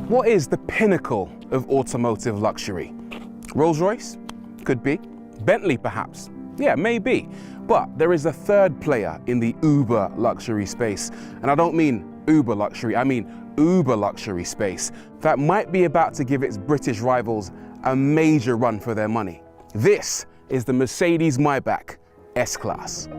What is the pinnacle of automotive luxury? Rolls-Royce? Could be. Bentley, perhaps? Yeah, maybe. But there is a third player in the uber luxury space. And I don't mean Uber luxury, I mean uber luxury space that might be about to give its British rivals a major run for their money. This is the Mercedes Maybach S-Class.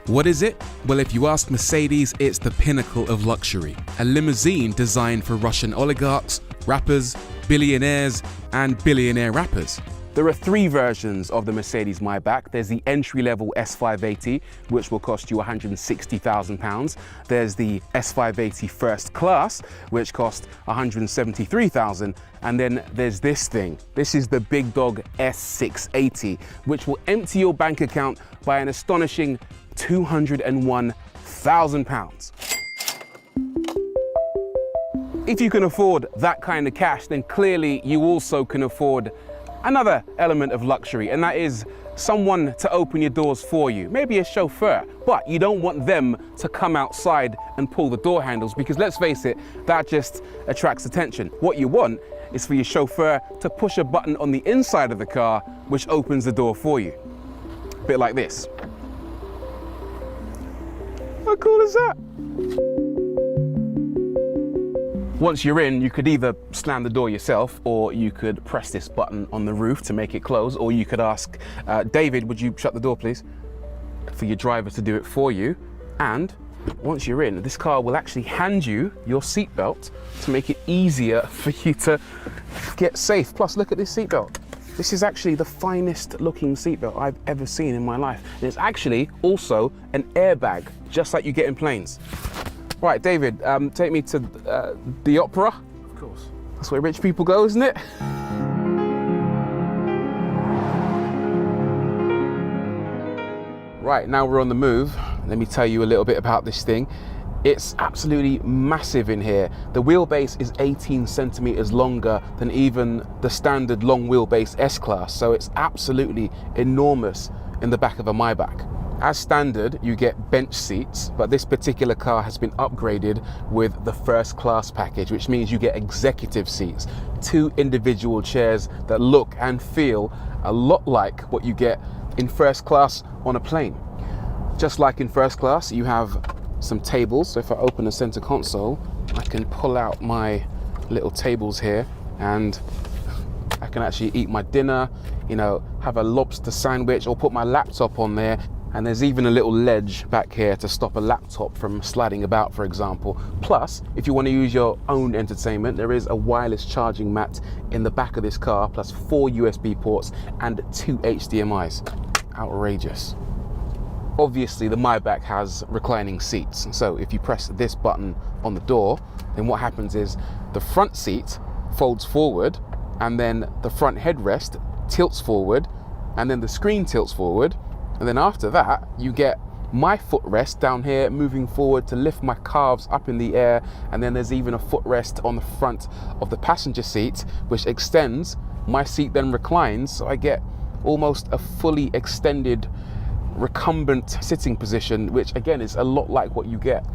What is it? Well, if you ask Mercedes, it's the pinnacle of luxury. A limousine designed for Russian oligarchs, rappers, billionaires, and billionaire rappers. There are three versions of the Mercedes Maybach. There's the entry-level S680, which will cost you £160,000. There's the S680 First Class, which costs £173,000. And then there's this thing. This is the big dog S680, which will empty your bank account by an astonishing £201,000. If you can afford that kind of cash, then clearly you also can afford another element of luxury, and that is someone to open your doors for you, maybe a chauffeur, but you don't want them to come outside and pull the door handles because let's face it, that just attracts attention. What you want is for your chauffeur to push a button on the inside of the car which opens the door for you. A bit like this. How cool is that? Once you're in, you could either slam the door yourself or you could press this button on the roof to make it close, or you could ask, David, would you shut the door please? For your driver to do it for you. And once you're in, this car will actually hand you your seatbelt to make it easier for you to get safe. Plus, look at this seatbelt. This is actually the finest looking seatbelt I've ever seen in my life. And it's actually also an airbag, just like you get in planes. Right, David, take me to the opera. Of course. That's where rich people go, isn't it? Right, now we're on the move. Let me tell you a little bit about this thing. It's absolutely massive in here. The wheelbase is 18 centimeters longer than even the standard long wheelbase S-Class, so it's absolutely enormous in the back of a Maybach. As standard, you get bench seats, but this particular car has been upgraded with the first class package, which means you get executive seats, 2 individual chairs that look and feel a lot like what you get in first class on a plane. Just like in first class, you have some tables. So if I open the center console, I can pull out my little tables here and I can actually eat my dinner, you know, have a lobster sandwich or put my laptop on there. And there's even a little ledge back here to stop a laptop from sliding about, for example. Plus, if you want to use your own entertainment, there is a wireless charging mat in the back of this car, plus 4 USB ports and 2 HDMIs. Outrageous. Obviously, the Maybach has reclining seats. So if you press this button on the door, then what happens is the front seat folds forward, and then the front headrest tilts forward, and then the screen tilts forward. And then after that, you get my footrest down here moving forward to lift my calves up in the air. And then there's even a footrest on the front of the passenger seat, which extends. My seat then reclines, so I get almost a fully extended recumbent sitting position, which again is a lot like what you get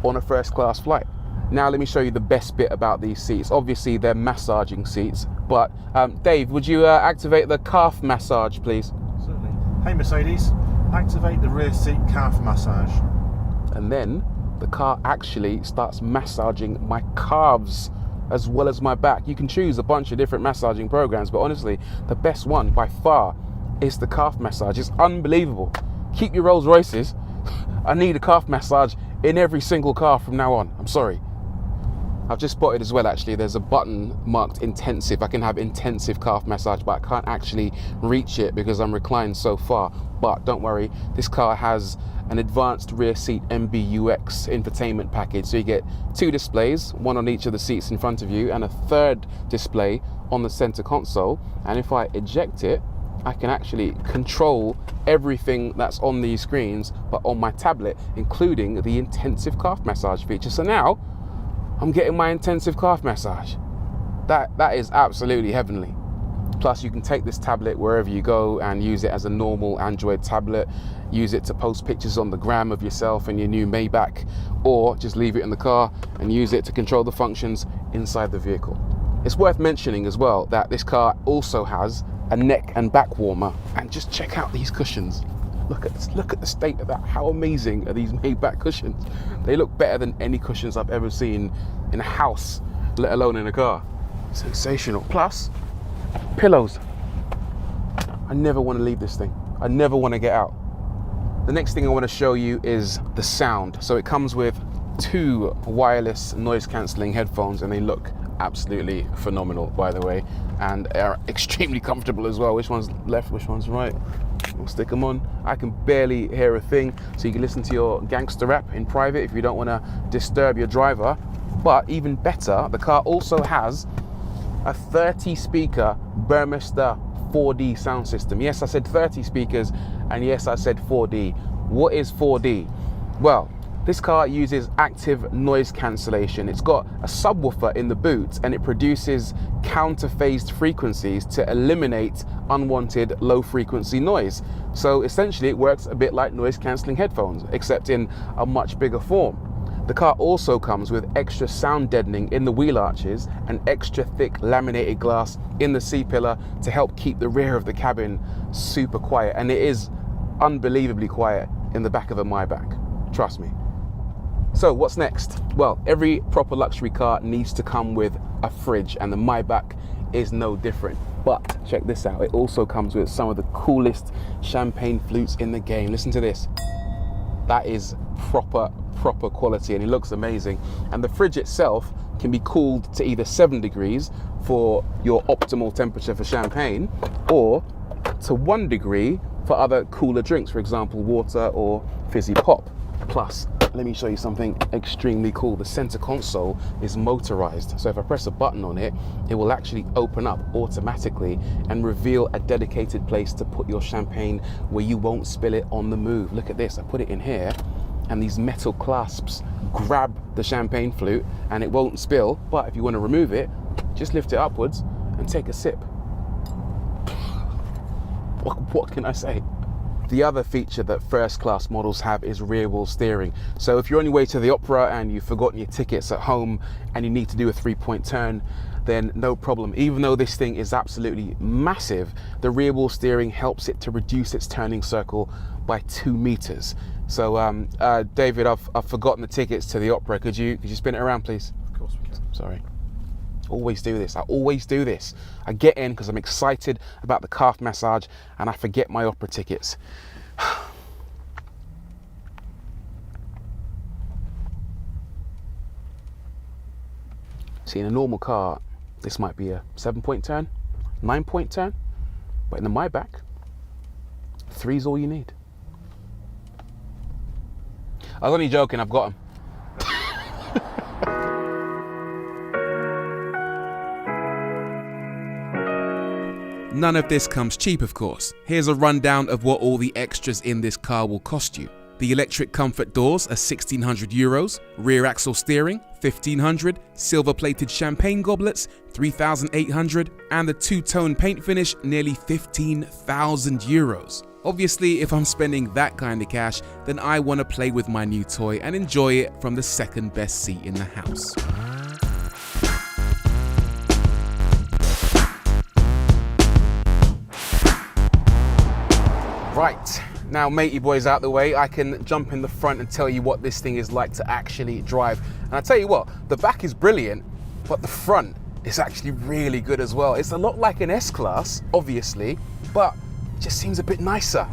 on a first class flight. Now let me show you the best bit about these seats. Obviously they're massaging seats, but Dave, would you activate the calf massage, please? Certainly. Hey Mercedes, activate the rear seat calf massage. And then the car actually starts massaging my calves as well as my back. You can choose a bunch of different massaging programs, but honestly, the best one by far is the calf massage. It's unbelievable. Keep your Rolls Royces. I need a calf massage in every single car from now on. I'm sorry. I've just spotted as well, actually, there's a button marked intensive. I can have intensive calf massage, but I can't actually reach it because I'm reclined so far. But don't worry, this car has an advanced rear seat MBUX infotainment package. So you get 2 displays, one on each of the seats in front of you, and a 3rd display on the center console. And if I eject it, I can actually control everything that's on these screens, but on my tablet, including the intensive calf massage feature. So now, I'm getting my intensive calf massage. That is absolutely heavenly. Plus, you can take this tablet wherever you go and use it as a normal Android tablet. Use it to post pictures on the gram of yourself and your new Maybach, or just leave it in the car and use it to control the functions inside the vehicle. It's worth mentioning as well that this car also has a neck and back warmer, and just check out these cushions. Look at the state of that. How amazing are these Maybach cushions? They look better than any cushions I've ever seen in a house, let alone in a car. Sensational. Plus, pillows. I never want to leave this thing. I never want to get out. The next thing I want to show you is the sound. So it comes with 2 wireless noise cancelling headphones, and they look absolutely phenomenal, by the way, and are extremely comfortable as well. Which one's left, which one's right? We'll stick them on. I can barely hear a thing, so you can listen to your gangster rap in private if you don't want to disturb your driver. But even better, the car also has a 30 speaker Burmester 4D sound system. Yes, I said 30 speakers, and yes, I said 4D. What is 4D? Well, this car uses active noise cancellation. It's got a subwoofer in the boot, and it produces counter-phased frequencies to eliminate unwanted low frequency noise. So essentially it works a bit like noise cancelling headphones, except in a much bigger form. The car also comes with extra sound deadening in the wheel arches and extra thick laminated glass in the C-pillar to help keep the rear of the cabin super quiet. And it is unbelievably quiet in the back of a Maybach, trust me. So what's next? Well, every proper luxury car needs to come with a fridge, and the Maybach is no different. But check this out, it also comes with some of the coolest champagne flutes in the game. Listen to this. That is proper quality, and it looks amazing. And the fridge itself can be cooled to either 7 degrees for your optimal temperature for champagne, or to 1 degree for other cooler drinks, for example, water or fizzy pop. Plus, let me show you something extremely cool. The center console is motorized, so if I press a button on it, it will actually open up automatically and reveal a dedicated place to put your champagne where you won't spill it on the move. Look at this, I put it in here, and these metal clasps grab the champagne flute and it won't spill. But if you want to remove it, just lift it upwards and take a sip. What can I say? The other feature that first class models have is rear wheel steering. So if you're on your way to the opera and you've forgotten your tickets at home and you need to do a 3-point turn, then no problem. Even though this thing is absolutely massive, the rear wheel steering helps it to reduce its turning circle by 2 meters. So David, I've forgotten the tickets to the opera. Could you spin it around, please? Of course we can. Sorry. Always do this. I always do this. I get in because I'm excited about the calf massage and I forget my opera tickets. See, in a normal car, this might be a 7-point turn, 9-point turn, but in the Maybach, 3's all you need. I was only joking, I've got them. None of this comes cheap, of course. Here's a rundown of what all the extras in this car will cost you. The electric comfort doors are €1,600, rear axle steering, €1,500, silver-plated champagne goblets, €3,800, and the 2-tone paint finish, nearly €15,000. Obviously, if I'm spending that kind of cash, then I want to play with my new toy and enjoy it from the second best seat in the house. Right, now matey boys out the way, I can jump in the front and tell you what this thing is like to actually drive. And I tell you what, the back is brilliant, but the front is actually really good as well. It's a lot like an S-Class, obviously, but it just seems a bit nicer.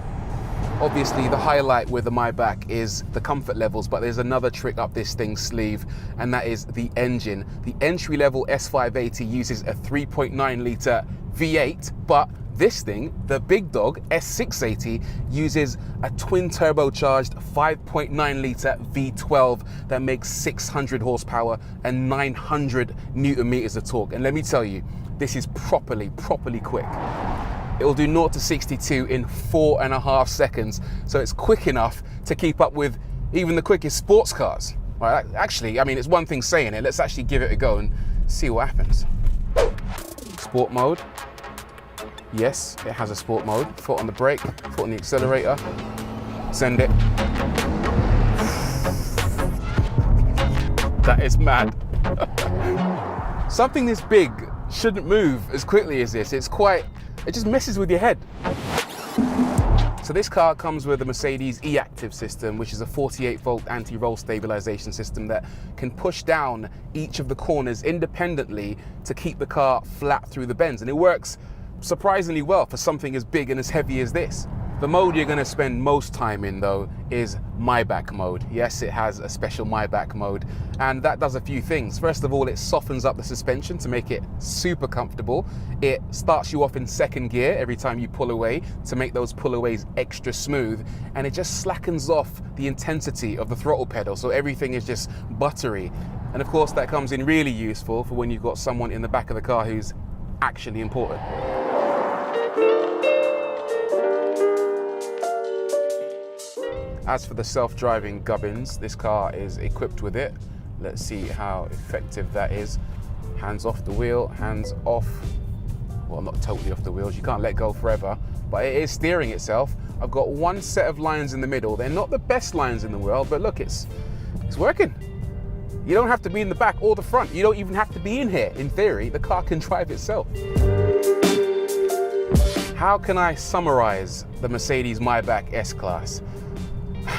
Obviously, the highlight with the Maybach is the comfort levels, but there's another trick up this thing's sleeve, and that is the engine. The entry-level S580 uses a 3.9 litre V8, but this thing, the big dog, S680, uses a twin turbocharged 5.9 litre V12 that makes 600 horsepower and 900 Newton meters of torque. And let me tell you, this is properly quick. It will do 0 to 62 in 4.5 seconds. So it's quick enough to keep up with even the quickest sports cars. Right, actually, I mean, it's one thing saying it. Let's actually give it a go and see what happens. Sport mode. Yes, it has a sport mode. Foot on the brake, foot on the accelerator. Send it. That is mad. Something this big shouldn't move as quickly as this. It just messes with your head. So this car comes with a Mercedes e-Active system, which is a 48-volt anti-roll stabilization system that can push down each of the corners independently to keep the car flat through the bends. And it works surprisingly well for something as big and as heavy as this. The mode you're going to spend most time in, though, is Maybach mode. Yes, it has a special Maybach mode, and that does a few things. First of all, it softens up the suspension to make it super comfortable. It starts you off in second gear every time you pull away to make those pullaways extra smooth, and it just slackens off the intensity of the throttle pedal, so everything is just buttery. And of course, that comes in really useful for when you've got someone in the back of the car who's actually important. As for the self-driving gubbins, this car is equipped with it. Let's see how effective that is. Hands off the wheel, hands off, well, not totally off the wheels, you can't let go forever, but it is steering itself. I've got one set of lines in the middle. They're not the best lines in the world, but look, it's working. You don't have to be in the back or the front. You don't even have to be in here. In theory, the car can drive itself. How can I summarize the Mercedes Maybach S-Class?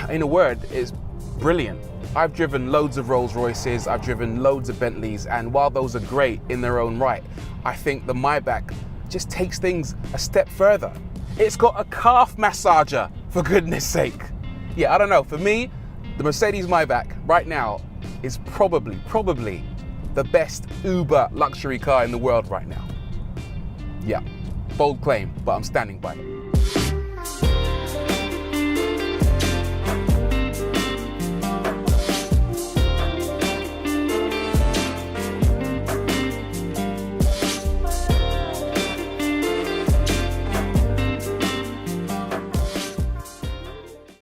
In a word, it's brilliant. I've driven loads of Rolls Royces, I've driven loads of Bentleys, and while those are great in their own right, I think the Maybach just takes things a step further. It's got a calf massager, for goodness sake. Yeah, I don't know, for me, the Mercedes Maybach right now is probably the best Uber luxury car in the world right now. Yeah, bold claim, but I'm standing by it.